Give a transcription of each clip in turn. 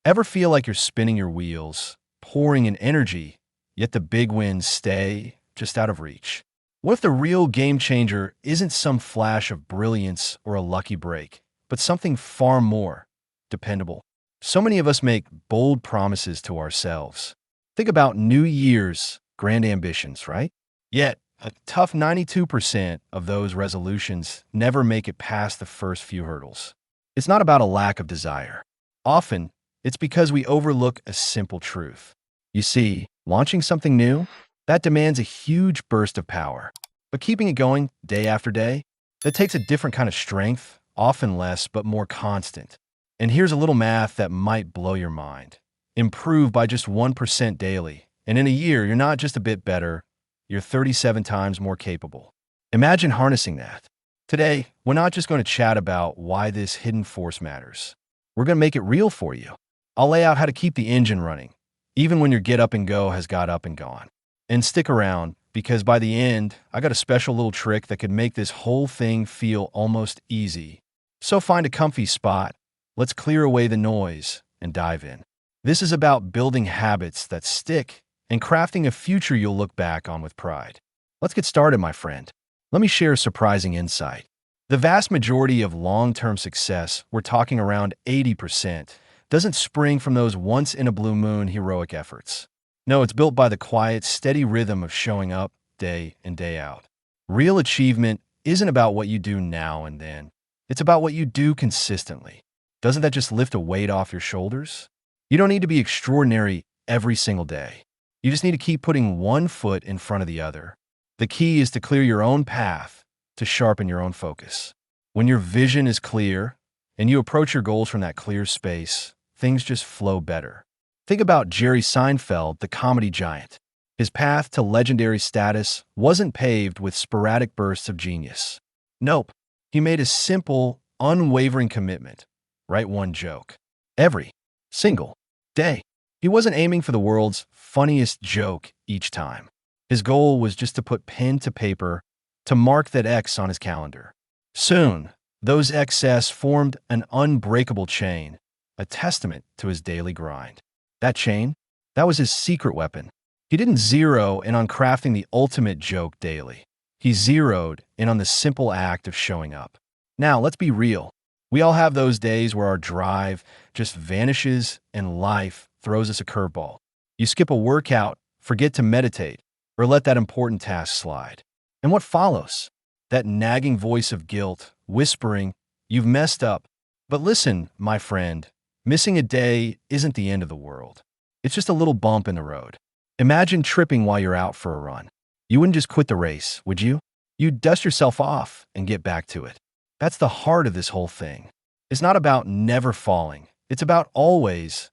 Ever feel like you're spinning your wheels, pouring in energy, yet the big wins stay just out of reach? What if the real game changer isn't some flash of brilliance or a lucky break, but something far more dependable? So many of us make bold promises to ourselves. Think about New Year's grand ambitions, right? Yet, a tough 92% of those resolutions never make it past the first few hurdles. It's not about a lack of desire. Often, it's because we overlook a simple truth. You see, launching something new, that demands a huge burst of power. But keeping it going day after day, that takes a different kind of strength, often less but more constant. And here's a little math that might blow your mind. Improve by just 1% daily, and in a year, you're not just a bit better, you're 37 times more capable. Imagine harnessing that. Today, we're not just going to chat about why this hidden force matters. We're going to make it real for you. I'll lay out how to keep the engine running, even when your get up and go has got up and gone. And stick around, because by the end, I got a special little trick that could make this whole thing feel almost easy. So find a comfy spot, let's clear away the noise, and dive in. This is about building habits that stick and crafting a future you'll look back on with pride. Let's get started, my friend. Let me share a surprising insight. The vast majority of long-term success, we're talking around 80%, doesn't spring from those once-in-a-blue-moon heroic efforts. No, it's built by the quiet, steady rhythm of showing up day in, day out. Real achievement isn't about what you do now and then. It's about what you do consistently. Doesn't that just lift a weight off your shoulders? You don't need to be extraordinary every single day. You just need to keep putting one foot in front of the other. The key is to clear your own path, to sharpen your own focus. When your vision is clear and you approach your goals from that clear space, things just flow better. Think about Jerry Seinfeld, the comedy giant. His path to legendary status wasn't paved with sporadic bursts of genius. Nope. He made a simple, unwavering commitment. Write one joke. Every single day. He wasn't aiming for the world's funniest joke each time. His goal was just to put pen to paper, to mark that X on his calendar. Soon, those XS formed an unbreakable chain, a testament to his daily grind. That chain, that was his secret weapon. He didn't zero in on crafting the ultimate joke daily. He zeroed in on the simple act of showing up. Now, let's be real. We all have those days where our drive just vanishes and life throws us a curveball. You skip a workout, forget to meditate, or let that important task slide. And what follows? That nagging voice of guilt, whispering, "You've messed up." But listen, my friend, missing a day isn't the end of the world. It's just a little bump in the road. Imagine tripping while you're out for a run. You wouldn't just quit the race, would you? You'd dust yourself off and get back to it. That's the heart of this whole thing. It's not about never falling. It's about always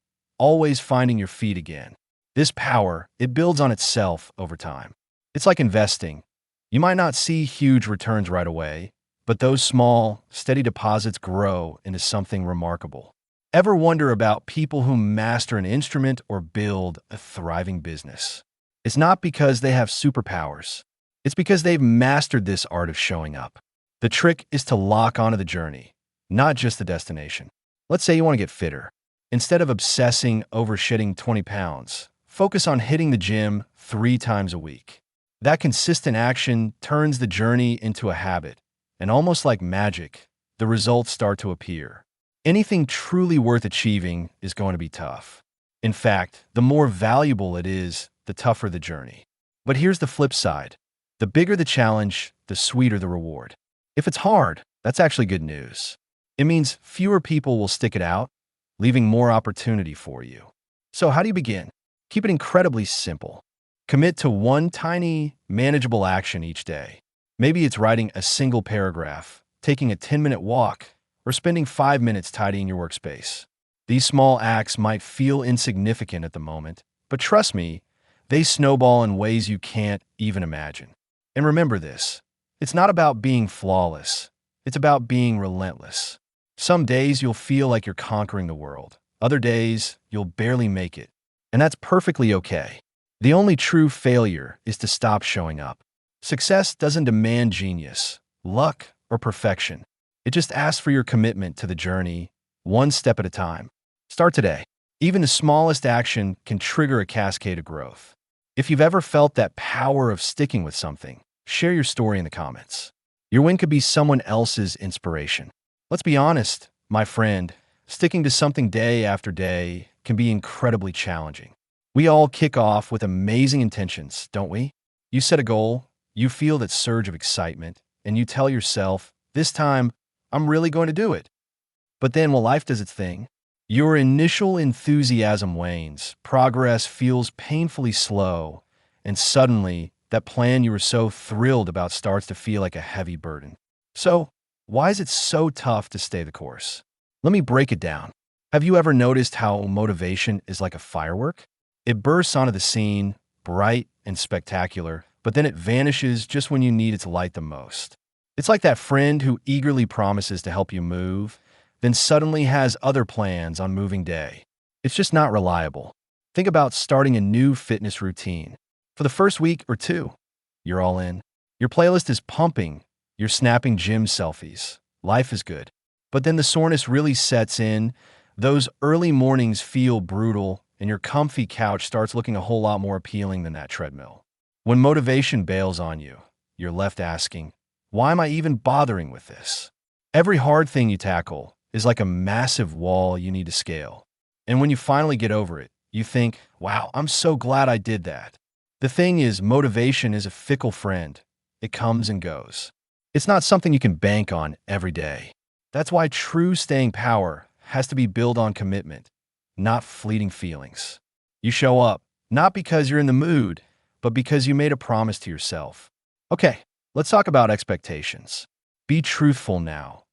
finding your feet again. This power, it builds on itself over time. It's like investing. You might not see huge returns right away, but those small, steady deposits grow into something remarkable. Ever wonder about people who master an instrument or build a thriving business? It's not because they have superpowers. It's because they've mastered this art of showing up. The trick is to lock onto the journey, not just the destination. Let's say you want to get fitter. Instead of obsessing over shedding 20 pounds, focus on hitting the gym 3 times a week. That consistent action turns the journey into a habit, and almost like magic, the results start to appear. Anything truly worth achieving is going to be tough. In fact, the more valuable it is, the tougher the journey. But here's the flip side. The bigger the challenge, the sweeter the reward. If it's hard, that's actually good news. It means fewer people will stick it out, leaving more opportunity for you. So how do you begin? Keep it incredibly simple. Commit to one tiny, manageable action each day. Maybe it's writing a single paragraph, taking a 10-minute walk, or spending 5 minutes tidying your workspace. These small acts might feel insignificant at the moment, but trust me, they snowball in ways you can't even imagine. And remember this, it's not about being flawless, it's about being relentless. Some days you'll feel like you're conquering the world. Other days, you'll barely make it. And that's perfectly okay. The only true failure is to stop showing up. Success doesn't demand genius, luck, or perfection. It just asks for your commitment to the journey, one step at a time. Start today. Even the smallest action can trigger a cascade of growth. If you've ever felt that power of sticking with something, share your story in the comments. Your win could be someone else's inspiration. Let's be honest, my friend, sticking to something day after day can be incredibly challenging. We all kick off with amazing intentions, don't we? You set a goal, you feel that surge of excitement, and you tell yourself, this time, I'm really going to do it. But then when life does its thing, your initial enthusiasm wanes, progress feels painfully slow, and suddenly, that plan you were so thrilled about starts to feel like a heavy burden. So, why is it so tough to stay the course? Let me break it down. Have you ever noticed how motivation is like a firework? It bursts onto the scene, bright and spectacular, but then it vanishes just when you need it to light the most. It's like that friend who eagerly promises to help you move, then suddenly has other plans on moving day. It's just not reliable. Think about starting a new fitness routine. For the first week or two, you're all in. Your playlist is pumping. You're snapping gym selfies. Life is good. But then the soreness really sets in. Those early mornings feel brutal, and your comfy couch starts looking a whole lot more appealing than that treadmill. When motivation bails on you, you're left asking, why am I even bothering with this? Every hard thing you tackle is like a massive wall you need to scale. And when you finally get over it, you think, wow, I'm so glad I did that. The thing is, motivation is a fickle friend. It comes and goes. It's not something you can bank on every day. That's why true staying power has to be built on commitment, not fleeting feelings. You show up, not because you're in the mood, but because you made a promise to yourself. Okay, let's talk about expectations. Be truthful now.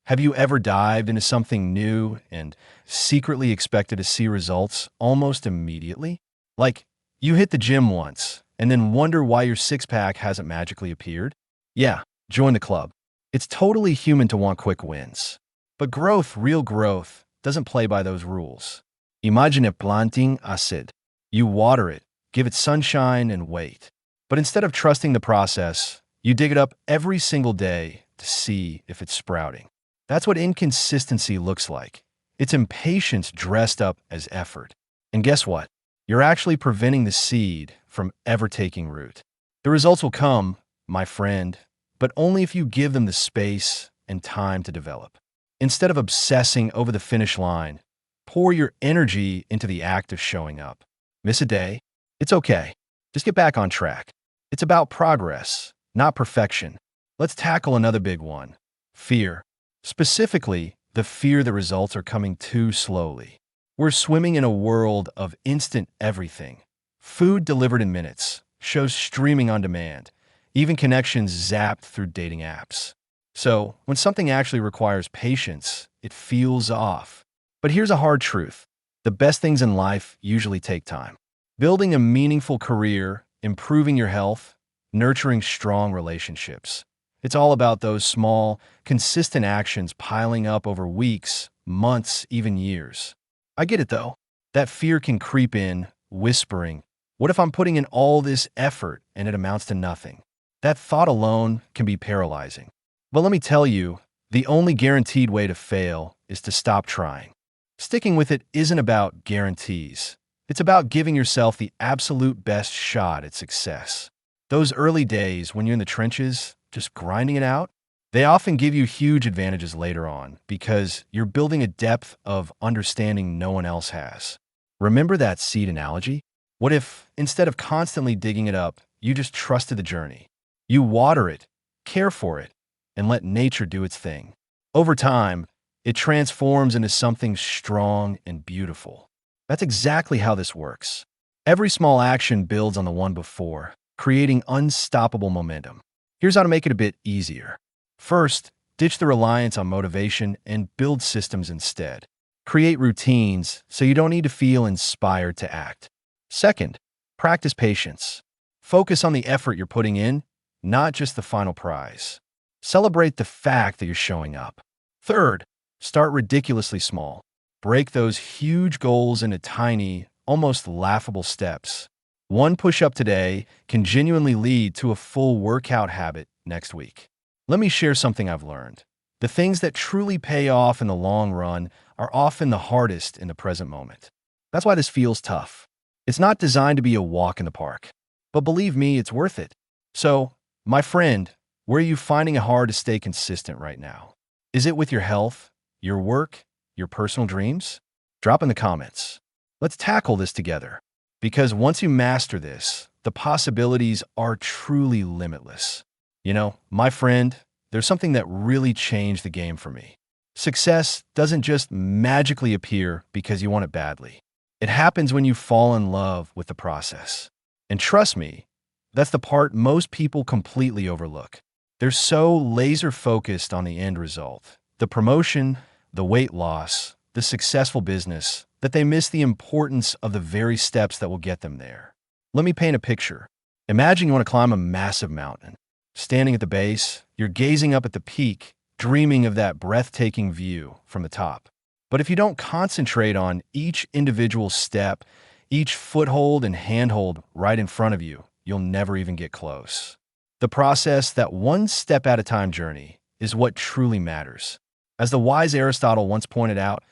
Have you ever dived into something new and secretly expected to see results almost immediately? Like, you hit the gym once and then wonder why your six-pack hasn't magically appeared? Yeah, join the club. It's totally human to want quick wins. But growth, real growth, doesn't play by those rules. Imagine planting a seed. You water it, give it sunshine, and wait. But instead of trusting the process, you dig it up every single day to see if it's sprouting. That's what inconsistency looks like. It's impatience dressed up as effort. And guess what? You're actually preventing the seed from ever taking root. The results will come, my friend, but only if you give them the space and time to develop. Instead of obsessing over the finish line, pour your energy into the act of showing up. Miss a day? It's okay. Just get back on track. It's about progress, not perfection. Let's tackle another big one: fear. Specifically, the fear the results are coming too slowly. We're swimming in a world of instant everything. Food delivered in minutes, shows streaming on demand, even connections zapped through dating apps. So, when something actually requires patience, it feels off. But here's a hard truth. The best things in life usually take time. Building a meaningful career, improving your health, nurturing strong relationships. It's all about those small, consistent actions piling up over weeks, months, even years. I get it though. That fear can creep in, whispering, what if I'm putting in all this effort and it amounts to nothing? That thought alone can be paralyzing. But let me tell you, the only guaranteed way to fail is to stop trying. Sticking with it isn't about guarantees. It's about giving yourself the absolute best shot at success. Those early days when you're in the trenches, just grinding it out, they often give you huge advantages later on because you're building a depth of understanding no one else has. Remember that seed analogy? What if, instead of constantly digging it up, you just trusted the journey? You water it, care for it, and let nature do its thing. Over time, it transforms into something strong and beautiful. That's exactly how this works. Every small action builds on the one before, creating unstoppable momentum. Here's how to make it a bit easier. First, ditch the reliance on motivation and build systems instead. Create routines so you don't need to feel inspired to act. Second, practice patience. Focus on the effort you're putting in, not just the final prize. Celebrate the fact that you're showing up. Third, start ridiculously small. Break those huge goals into tiny, almost laughable steps. One push-up today can genuinely lead to a full workout habit next week. Let me share something I've learned. The things that truly pay off in the long run are often the hardest in the present moment. That's why this feels tough. It's not designed to be a walk in the park. But believe me, it's worth it. So, my friend, where are you finding it hard to stay consistent right now? Is it with your health, your work, your personal dreams? Drop in the comments. Let's tackle this together. Because once you master this, the possibilities are truly limitless. You know, my friend, there's something that really changed the game for me. Success doesn't just magically appear because you want it badly. It happens when you fall in love with the process. And trust me, that's the part most people completely overlook. They're so laser focused on the end result, the promotion, the weight loss, the successful business, that they miss the importance of the very steps that will get them there. Let me paint a picture. Imagine you want to climb a massive mountain. Standing at the base, you're gazing up at the peak, dreaming of that breathtaking view from the top. But if you don't concentrate on each individual step, each foothold and handhold right in front of you, you'll never even get close. The process, that one step at a time journey, is what truly matters. As the wise Aristotle once pointed out,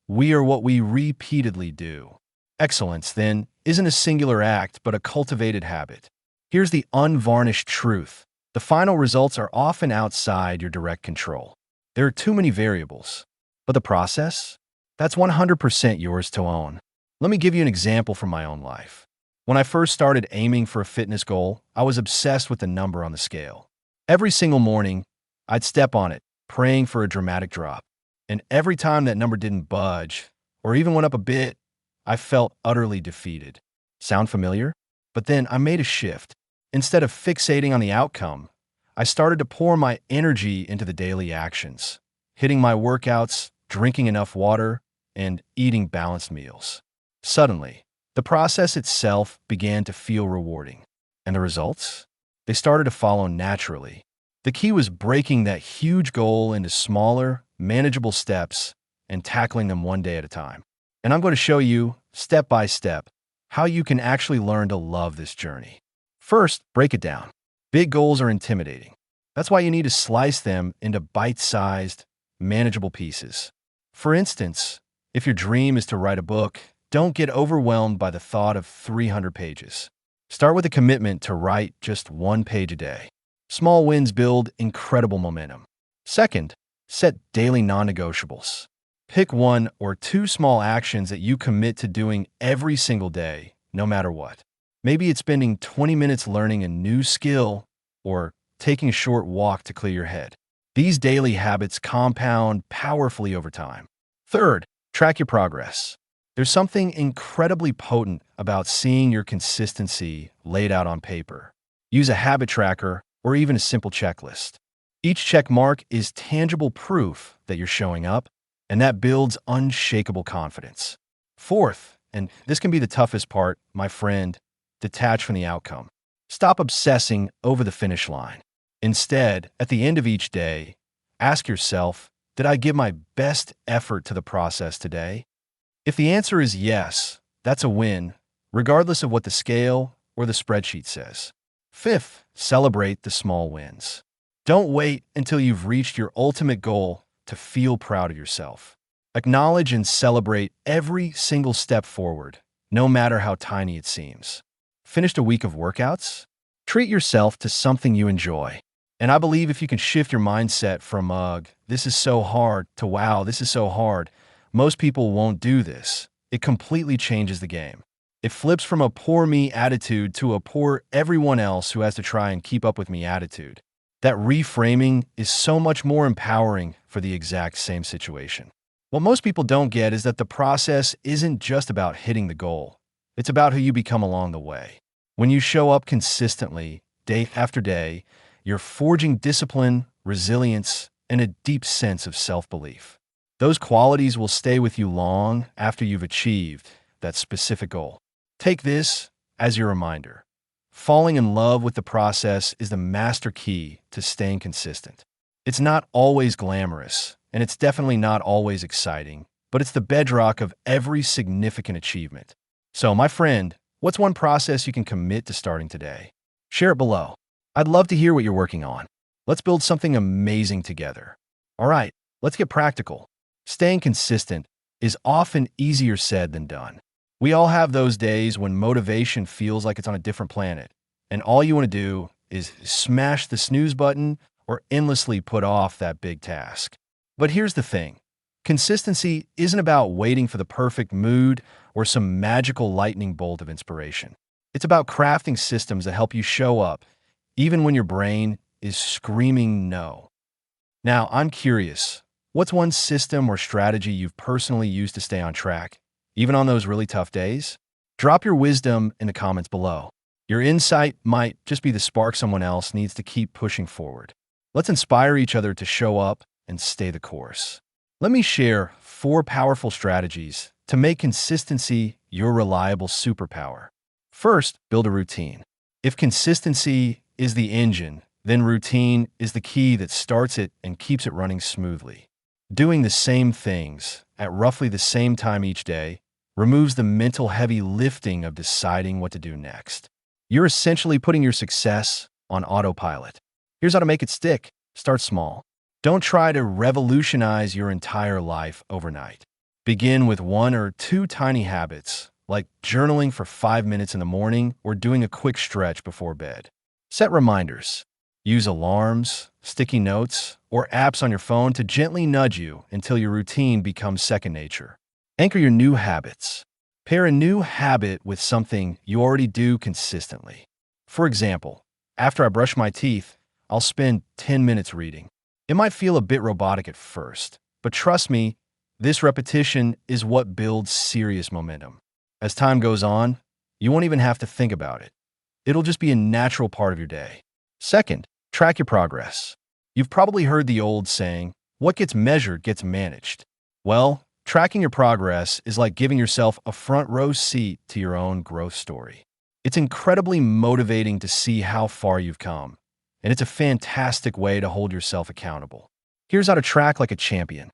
we are what we repeatedly do. Excellence, then, isn't a singular act, but a cultivated habit. Here's the unvarnished truth. The final results are often outside your direct control. There are too many variables. But the process? That's 100% yours to own. Let me give you an example from my own life. When I first started aiming for a fitness goal, I was obsessed with the number on the scale. Every single morning, I'd step on it, praying for a dramatic drop. And every time that number didn't budge, or even went up a bit, I felt utterly defeated. Sound familiar? But then I made a shift. Instead of fixating on the outcome, I started to pour my energy into the daily actions, hitting my workouts, drinking enough water, and eating balanced meals. Suddenly, the process itself began to feel rewarding. And the results? They started to follow naturally. The key was breaking that huge goal into smaller, manageable steps and tackling them one day at a time. And I'm going to show you, step by step, how you can actually learn to love this journey. First, break it down. Big goals are intimidating. That's why you need to slice them into bite-sized, manageable pieces. For instance, if your dream is to write a book, don't get overwhelmed by the thought of 300 pages. Start with a commitment to write just 1 page a day. Small wins build incredible momentum. Second, set daily non-negotiables. Pick 1 or 2 small actions that you commit to doing every single day, no matter what. Maybe it's spending 20 minutes learning a new skill or taking a short walk to clear your head. These daily habits compound powerfully over time. Third, track your progress. There's something incredibly potent about seeing your consistency laid out on paper. Use a habit tracker or even a simple checklist. Each check mark is tangible proof that you're showing up, and that builds unshakable confidence. Fourth, and this can be the toughest part, my friend, detach from the outcome. Stop obsessing over the finish line. Instead, at the end of each day, ask yourself, did I give my best effort to the process today? If the answer is yes, that's a win, regardless of what the scale or the spreadsheet says. Fifth, celebrate the small wins. Don't wait until you've reached your ultimate goal to feel proud of yourself. Acknowledge and celebrate every single step forward, no matter how tiny it seems. Finished a week of workouts? Treat yourself to something you enjoy. And I believe if you can shift your mindset from, ugh, this is so hard, to wow, this is so hard, most people won't do this. It completely changes the game. It flips from a poor me attitude to a poor everyone else who has to try and keep up with me attitude. That reframing is so much more empowering for the exact same situation. What most people don't get is that the process isn't just about hitting the goal. It's about who you become along the way. When you show up consistently, day after day, you're forging discipline, resilience, and a deep sense of self-belief. Those qualities will stay with you long after you've achieved that specific goal. Take this as your reminder. Falling in love with the process is the master key to staying consistent. It's not always glamorous, and it's definitely not always exciting, but it's the bedrock of every significant achievement. So, my friend, what's one process you can commit to starting today? Share it below. I'd love to hear what you're working on. Let's build something amazing together. All right, let's get practical. Staying consistent is often easier said than done. We all have those days when motivation feels like it's on a different planet, and all you want to do is smash the snooze button or endlessly put off that big task. But here's the thing. Consistency isn't about waiting for the perfect mood or some magical lightning bolt of inspiration. It's about crafting systems that help you show up, even when your brain is screaming no. Now, I'm curious, what's one system or strategy you've personally used to stay on track, even on those really tough days? Drop your wisdom in the comments below. Your insight might just be the spark someone else needs to keep pushing forward. Let's inspire each other to show up and stay the course. Let me share 4 powerful strategies to make consistency your reliable superpower. First, build a routine. If consistency is the engine, then routine is the key that starts it and keeps it running smoothly. Doing the same things at roughly the same time each day removes the mental heavy lifting of deciding what to do next. You're essentially putting your success on autopilot. Here's how to make it stick. Start small. Don't try to revolutionize your entire life overnight. Begin with 1 or 2 tiny habits, like journaling for 5 minutes in the morning or doing a quick stretch before bed. Set reminders. Use alarms, sticky notes, or apps on your phone to gently nudge you until your routine becomes second nature. Anchor your new habits. Pair a new habit with something you already do consistently. For example, after I brush my teeth, I'll spend 10 minutes reading. It might feel a bit robotic at first, but trust me, this repetition is what builds serious momentum. As time goes on, you won't even have to think about it. It'll just be a natural part of your day. Second, track your progress. You've probably heard the old saying, what gets measured gets managed. Well, tracking your progress is like giving yourself a front row seat to your own growth story. It's incredibly motivating to see how far you've come, and it's a fantastic way to hold yourself accountable. Here's how to track like a champion.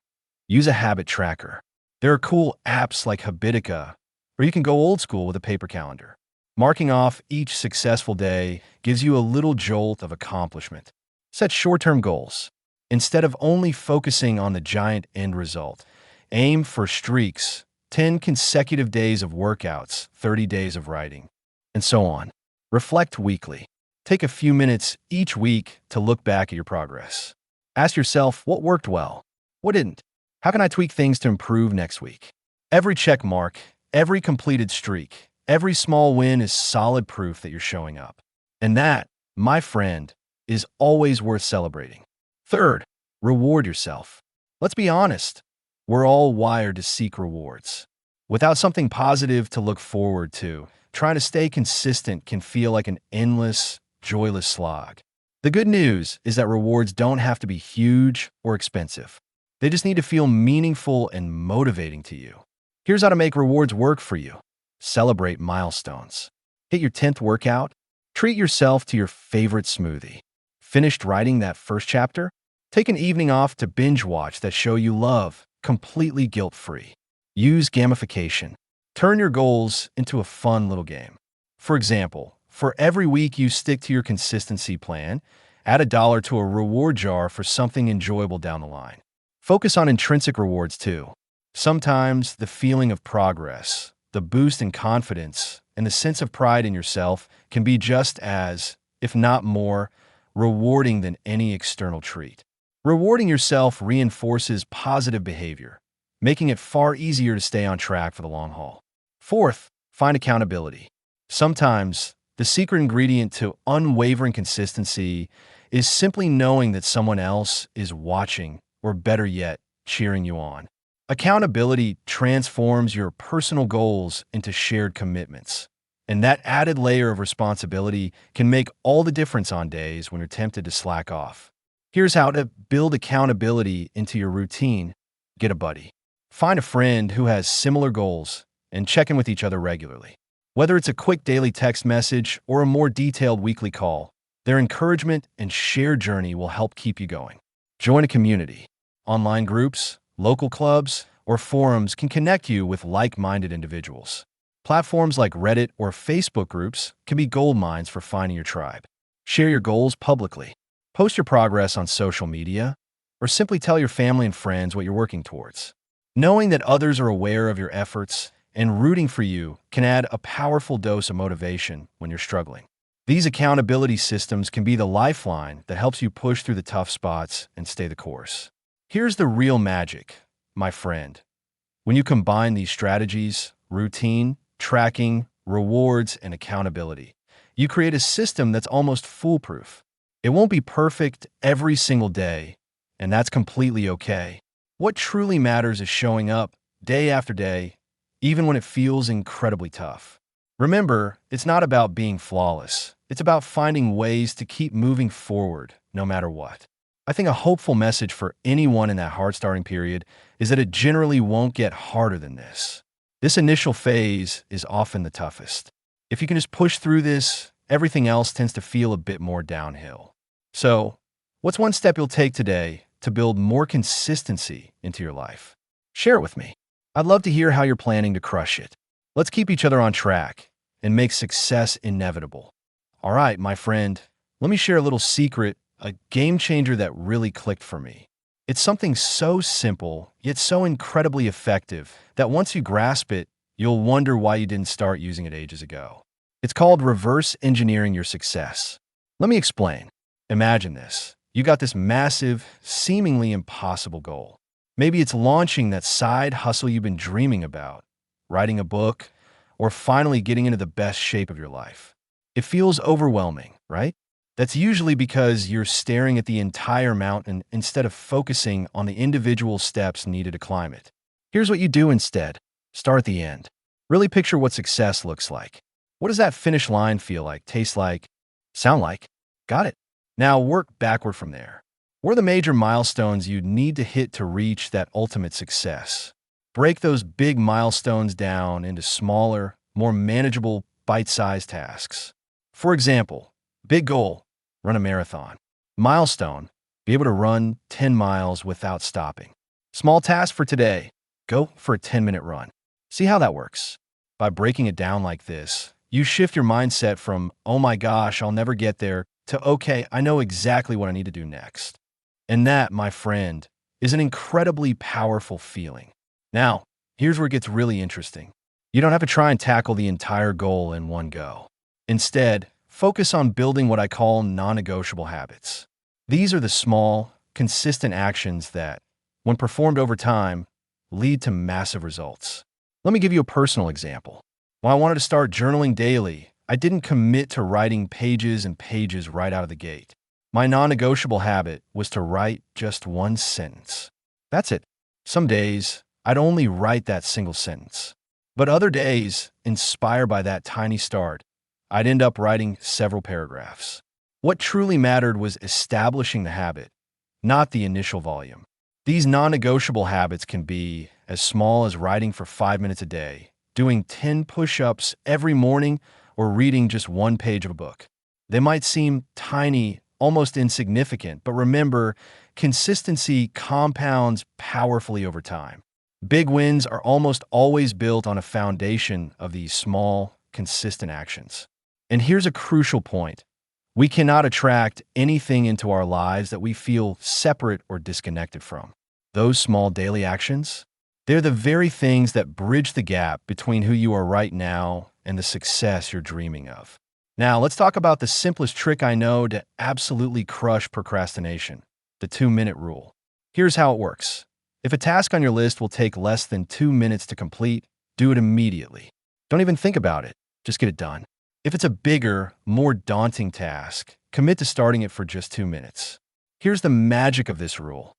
Use a habit tracker. There are cool apps like Habitica, or you can go old school with a paper calendar. Marking off each successful day gives you a little jolt of accomplishment. Set short-term goals. Instead of only focusing on the giant end result, aim for streaks, 10 consecutive days of workouts, 30 days of writing, and so on. Reflect weekly. Take a few minutes each week to look back at your progress. Ask yourself what worked well, what didn't. How can I tweak things to improve next week? Every check mark, every completed streak, every small win is solid proof that you're showing up. And that, my friend, is always worth celebrating. Third, reward yourself. Let's be honest, we're all wired to seek rewards. Without something positive to look forward to, trying to stay consistent can feel like an endless, joyless slog. The good news is that rewards don't have to be huge or expensive. They just need to feel meaningful and motivating to you. Here's how to make rewards work for you. Celebrate milestones. Hit your 10th workout. Treat yourself to your favorite smoothie. Finished writing that first chapter? Take an evening off to binge watch that show you love, completely guilt-free. Use gamification. Turn your goals into a fun little game. For example, for every week you stick to your consistency plan, add $1 to a reward jar for something enjoyable down the line. Focus on intrinsic rewards too. Sometimes the feeling of progress, the boost in confidence, and the sense of pride in yourself can be just as, if not more, rewarding than any external treat. Rewarding yourself reinforces positive behavior, making it far easier to stay on track for the long haul. Fourth, find accountability. Sometimes, the secret ingredient to unwavering consistency is simply knowing that someone else is watching, or better yet, cheering you on. Accountability transforms your personal goals into shared commitments, and that added layer of responsibility can make all the difference on days when you're tempted to slack off. Here's how to build accountability into your routine. Get a buddy. Find a friend who has similar goals and check in with each other regularly. Whether it's a quick daily text message or a more detailed weekly call, their encouragement and shared journey will help keep you going. Join a community. Online groups, local clubs, or forums can connect you with like-minded individuals. Platforms like Reddit or Facebook groups can be gold mines for finding your tribe. Share your goals publicly. Post your progress on social media, or simply tell your family and friends what you're working towards. Knowing that others are aware of your efforts and rooting for you can add a powerful dose of motivation when you're struggling. These accountability systems can be the lifeline that helps you push through the tough spots and stay the course. Here's the real magic, my friend. When you combine these strategies, routine, tracking, rewards, and accountability, you create a system that's almost foolproof. It won't be perfect every single day, and that's completely okay. What truly matters is showing up day after day, even when it feels incredibly tough. Remember, it's not about being flawless. It's about finding ways to keep moving forward no matter what. I think a hopeful message for anyone in that hard starting period is that it generally won't get harder than this. This initial phase is often the toughest. If you can just push through this, everything else tends to feel a bit more downhill. So, what's one step you'll take today to build more consistency into your life? Share it with me. I'd love to hear how you're planning to crush it. Let's keep each other on track and make success inevitable. All right, my friend, let me share a little secret, a game changer that really clicked for me. It's something so simple, yet so incredibly effective that once you grasp it, you'll wonder why you didn't start using it ages ago. It's called reverse engineering your success. Let me explain. Imagine this. You got this massive, seemingly impossible goal. Maybe it's launching that side hustle you've been dreaming about, writing a book, or finally getting into the best shape of your life. It feels overwhelming, right? That's usually because you're staring at the entire mountain instead of focusing on the individual steps needed to climb it. Here's what you do instead. Start at the end. Really picture what success looks like. What does that finish line feel like, taste like, sound like? Got it. Now work backward from there. What are the major milestones you need to hit to reach that ultimate success? Break those big milestones down into smaller, more manageable, bite-sized tasks. For example, big goal, run a marathon. Milestone, be able to run 10 miles without stopping. Small task for today, go for a 10-minute run. See how that works. By breaking it down like this, you shift your mindset from, oh my gosh, I'll never get there, to, okay, I know exactly what I need to do next. And that, my friend, is an incredibly powerful feeling. Now, here's where it gets really interesting. You don't have to try and tackle the entire goal in one go. Instead, focus on building what I call non-negotiable habits. These are the small, consistent actions that, when performed over time, lead to massive results. Let me give you a personal example. When I wanted to start journaling daily, I didn't commit to writing pages and pages right out of the gate. My non-negotiable habit was to write just one sentence. That's it. Some days, I'd only write that single sentence. But other days, inspired by that tiny start, I'd end up writing several paragraphs. What truly mattered was establishing the habit, not the initial volume. These non-negotiable habits can be as small as writing for 5 minutes a day, doing 10 push-ups every morning, or reading just one page of a book. They might seem tiny, almost insignificant, but remember, consistency compounds powerfully over time. Big wins are almost always built on a foundation of these small, consistent actions. And here's a crucial point. We cannot attract anything into our lives that we feel separate or disconnected from. Those small daily actions, they're the very things that bridge the gap between who you are right now and the success you're dreaming of. Now, let's talk about the simplest trick I know to absolutely crush procrastination, the 2-minute rule. Here's how it works. If a task on your list will take less than 2 minutes to complete, do it immediately. Don't even think about it. Just get it done. If it's a bigger, more daunting task, commit to starting it for just 2 minutes. Here's the magic of this rule.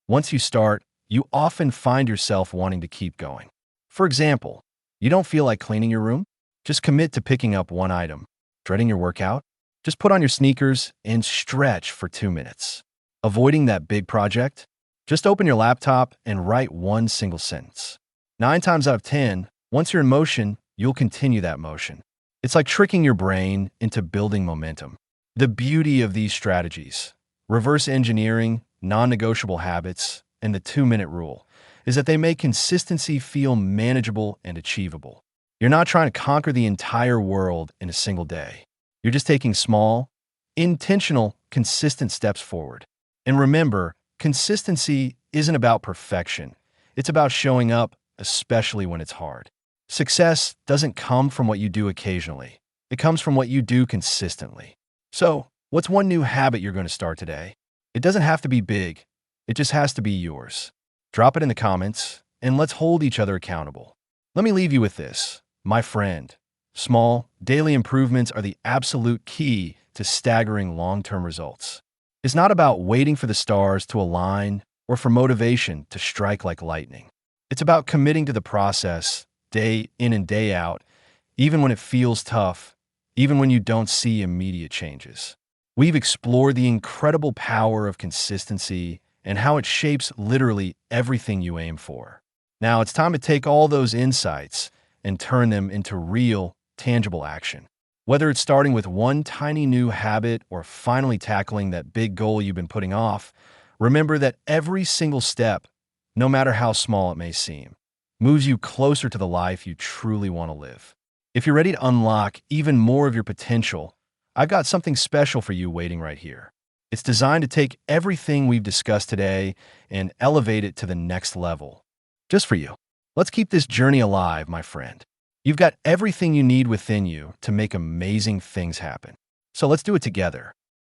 Once you start, you often find yourself wanting to keep going. For example, you don't feel like cleaning your room? Just commit to picking up one item. Dreading your workout? Just put on your sneakers and stretch for 2 minutes. Avoiding that big project? Just open your laptop and write one single sentence. 9 times out of 10, once you're in motion, you'll continue that motion. It's like tricking your brain into building momentum. The beauty of these strategies, reverse engineering, non-negotiable habits, and the 2-minute rule, is that they make consistency feel manageable and achievable. You're not trying to conquer the entire world in a single day. You're just taking small, intentional, consistent steps forward. And remember, consistency isn't about perfection. It's about showing up, especially when it's hard. Success doesn't come from what you do occasionally. It comes from what you do consistently. So, what's one new habit you're going to start today? It doesn't have to be big. It just has to be yours. Drop it in the comments, and let's hold each other accountable. Let me leave you with this, my friend. Small, daily improvements are the absolute key to staggering long-term results. It's not about waiting for the stars to align or for motivation to strike like lightning. It's about committing to the process, day in and day out, even when it feels tough, even when you don't see immediate changes. We've explored the incredible power of consistency and how it shapes literally everything you aim for. Now it's time to take all those insights and turn them into real, tangible action. Whether it's starting with one tiny new habit or finally tackling that big goal you've been putting off, remember that every single step, no matter how small it may seem, moves you closer to the life you truly want to live. If you're ready to unlock even more of your potential, I've got something special for you waiting right here. It's designed to take everything we've discussed today and elevate it to the next level. Just for you. Let's keep this journey alive, my friend. You've got everything you need within you to make amazing things happen. So let's do it together.